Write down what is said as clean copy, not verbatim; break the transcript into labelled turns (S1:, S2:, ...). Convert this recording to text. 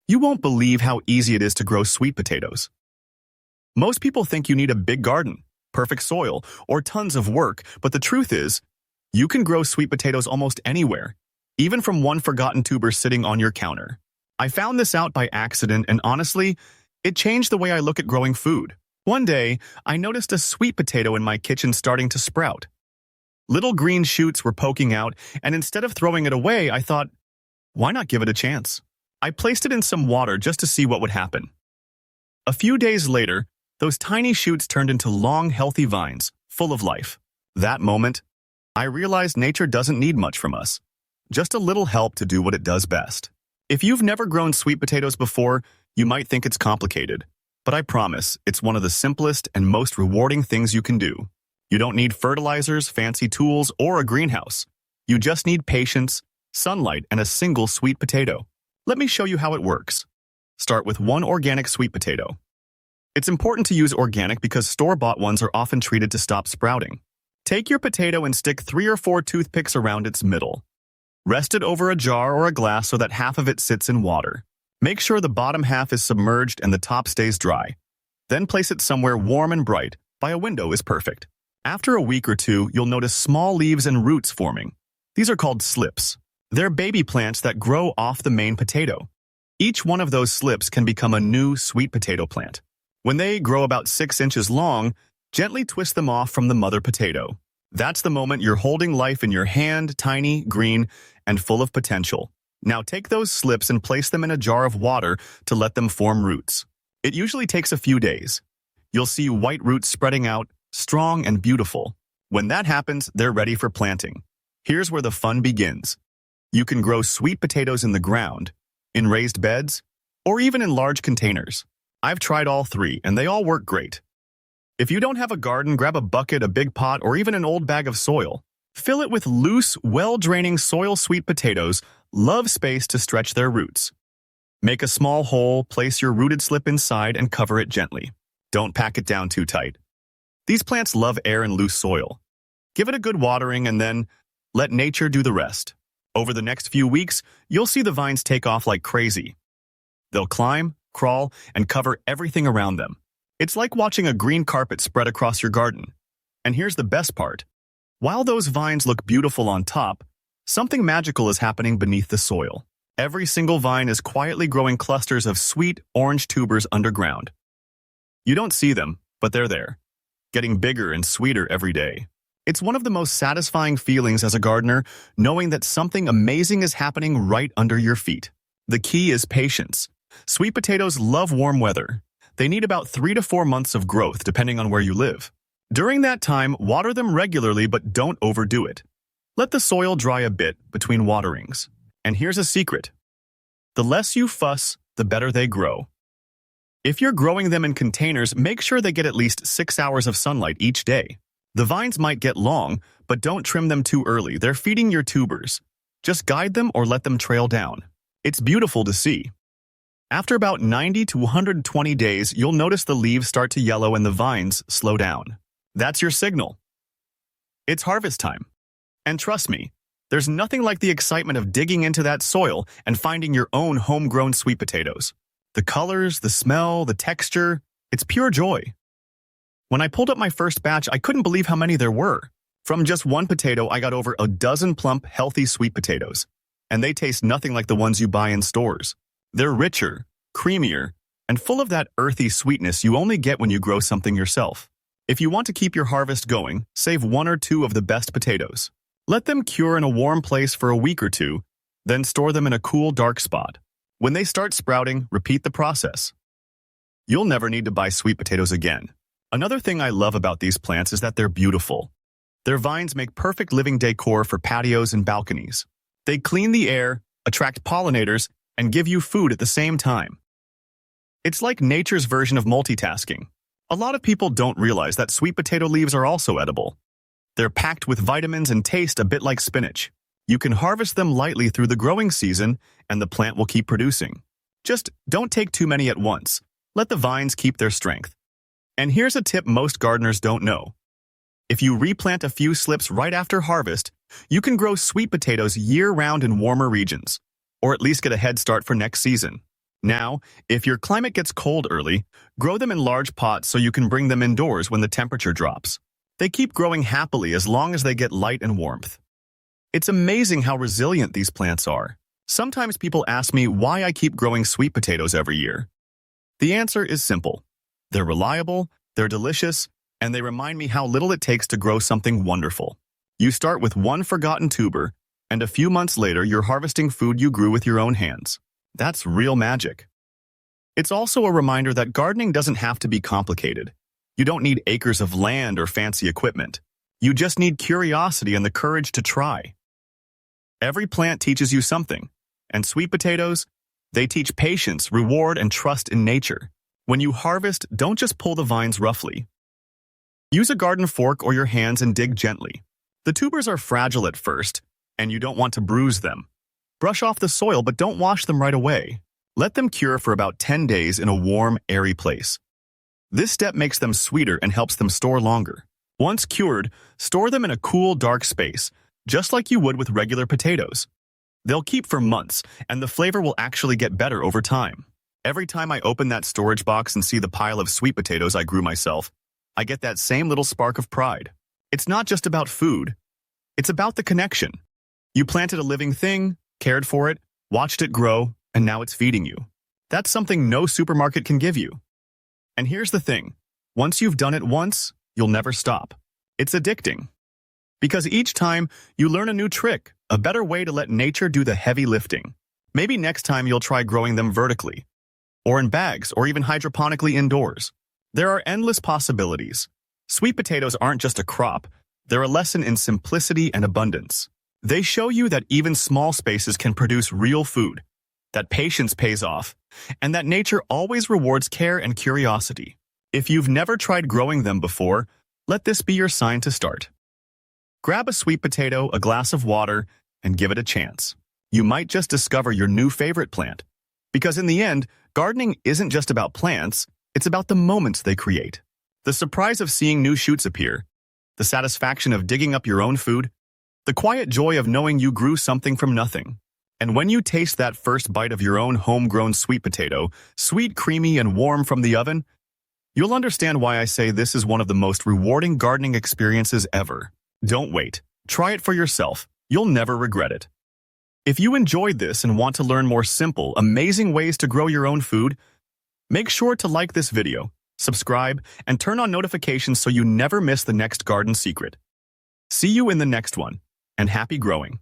S1: You won't believe how easy it is to grow sweet potatoes. Most people think you need a big garden, perfect soil, or tons of work, but the truth is, you can grow sweet potatoes almost anywhere, even from one forgotten tuber sitting on your counter. I found this out by accident, and honestly, it changed the way I look at growing food. One day, I noticed a sweet potato in my kitchen starting to sprout. Little green shoots were poking out, and instead of throwing it away, I thought, why not give it a chance? I placed it in some water just to see what would happen. A few days later, those tiny shoots turned into long, healthy vines, full of life. That moment, I realized nature doesn't need much from us, just a little help to do what it does best. If you've never grown sweet potatoes before, you might think it's complicated, but I promise it's one of the simplest and most rewarding things you can do. You don't need fertilizers, fancy tools, or a greenhouse. You just need patience, sunlight, and a single sweet potato. Let me show you how it works. Start with one organic sweet potato. It's important to use organic because store-bought ones are often treated to stop sprouting. Take your potato and stick 3 or 4 toothpicks around its middle. Rest it over a jar or a glass so that half of it sits in water. Make sure the bottom half is submerged and the top stays dry. Then place it somewhere warm and bright. By a window is perfect. After a week or two, you'll notice small leaves and roots forming. These are called slips. They're baby plants that grow off the main potato. Each one of those slips can become a new sweet potato plant. When they grow about 6 inches long, gently twist them off from the mother potato. That's the moment you're holding life in your hand, tiny, green, and full of potential. Now take those slips and place them in a jar of water to let them form roots. It usually takes a few days. You'll see white roots spreading out, strong and beautiful. When that happens, they're ready for planting. Here's where the fun begins. You can grow sweet potatoes in the ground, in raised beds, or even in large containers. I've tried all 3, and they all work great. If you don't have a garden, grab a bucket, a big pot, or even an old bag of soil. Fill it with loose, well-draining soil sweet potatoes. Love space to stretch their roots. Make a small hole, place your rooted slip inside, and cover it gently. Don't pack it down too tight. These plants love air and loose soil. Give it a good watering and then let nature do the rest. Over the next few weeks, you'll see the vines take off like crazy. They'll climb, crawl, and cover everything around them. It's like watching a green carpet spread across your garden. And here's the best part. While those vines look beautiful on top, something magical is happening beneath the soil. Every single vine is quietly growing clusters of sweet, orange tubers underground. You don't see them, but they're there, getting bigger and sweeter every day. It's one of the most satisfying feelings as a gardener, knowing that something amazing is happening right under your feet. The key is patience. Sweet potatoes love warm weather. They need about 3 to 4 months of growth, depending on where you live. During that time, water them regularly, but don't overdo it. Let the soil dry a bit between waterings. And here's a secret. The less you fuss, the better they grow. If you're growing them in containers, make sure they get at least 6 hours of sunlight each day. The vines might get long, but don't trim them too early. They're feeding your tubers. Just guide them or let them trail down. It's beautiful to see. After about 90 to 120 days, you'll notice the leaves start to yellow and the vines slow down. That's your signal. It's harvest time. And trust me, there's nothing like the excitement of digging into that soil and finding your own homegrown sweet potatoes. The colors, the smell, the texture, it's pure joy. When I pulled up my first batch, I couldn't believe how many there were. From just one potato, I got over a dozen plump, healthy sweet potatoes. And they taste nothing like the ones you buy in stores. They're richer, creamier, and full of that earthy sweetness you only get when you grow something yourself. If you want to keep your harvest going, save 1 or 2 of the best potatoes. Let them cure in a warm place for a week or 2, then store them in a cool, dark spot. When they start sprouting, repeat the process. You'll never need to buy sweet potatoes again. Another thing I love about these plants is that they're beautiful. Their vines make perfect living decor for patios and balconies. They clean the air, attract pollinators, and give you food at the same time. It's like nature's version of multitasking. A lot of people don't realize that sweet potato leaves are also edible. They're packed with vitamins and taste a bit like spinach. You can harvest them lightly through the growing season, and the plant will keep producing. Just don't take too many at once. Let the vines keep their strength. And here's a tip most gardeners don't know. If you replant a few slips right after harvest, you can grow sweet potatoes year-round in warmer regions, or at least get a head start for next season. Now, if your climate gets cold early, grow them in large pots so you can bring them indoors when the temperature drops. They keep growing happily as long as they get light and warmth. It's amazing how resilient these plants are. Sometimes people ask me why I keep growing sweet potatoes every year. The answer is simple. They're reliable, they're delicious, and they remind me how little it takes to grow something wonderful. You start with one forgotten tuber, and a few months later you're harvesting food you grew with your own hands. That's real magic. It's also a reminder that gardening doesn't have to be complicated. You don't need acres of land or fancy equipment. You just need curiosity and the courage to try. Every plant teaches you something, and sweet potatoes, they teach patience, reward, and trust in nature. When you harvest, don't just pull the vines roughly. Use a garden fork or your hands and dig gently. The tubers are fragile at first, and you don't want to bruise them. Brush off the soil, but don't wash them right away. Let them cure for about 10 days in a warm, airy place. This step makes them sweeter and helps them store longer. Once cured, store them in a cool, dark space, just like you would with regular potatoes. They'll keep for months, and the flavor will actually get better over time. Every time I open that storage box and see the pile of sweet potatoes I grew myself, I get that same little spark of pride. It's not just about food. It's about the connection. You planted a living thing, cared for it, watched it grow, and now it's feeding you. That's something no supermarket can give you. And here's the thing. Once you've done it once, you'll never stop. It's addicting. Because each time, you learn a new trick, a better way to let nature do the heavy lifting. Maybe next time you'll try growing them vertically, or in bags, or even hydroponically indoors. There are endless possibilities. Sweet potatoes aren't just a crop. They're a lesson in simplicity and abundance. They show you that even small spaces can produce real food, that patience pays off, and that nature always rewards care and curiosity. If you've never tried growing them before, let this be your sign to start. Grab a sweet potato, a glass of water, and give it a chance. You might just discover your new favorite plant. Because in the end, gardening isn't just about plants, it's about the moments they create. The surprise of seeing new shoots appear, the satisfaction of digging up your own food, the quiet joy of knowing you grew something from nothing. And when you taste that first bite of your own homegrown sweet potato, sweet, creamy, and warm from the oven, you'll understand why I say this is one of the most rewarding gardening experiences ever. Don't wait. Try it for yourself. You'll never regret it. If you enjoyed this and want to learn more simple, amazing ways to grow your own food, make sure to like this video, subscribe, and turn on notifications so you never miss the next garden secret. See you in the next one, and happy growing.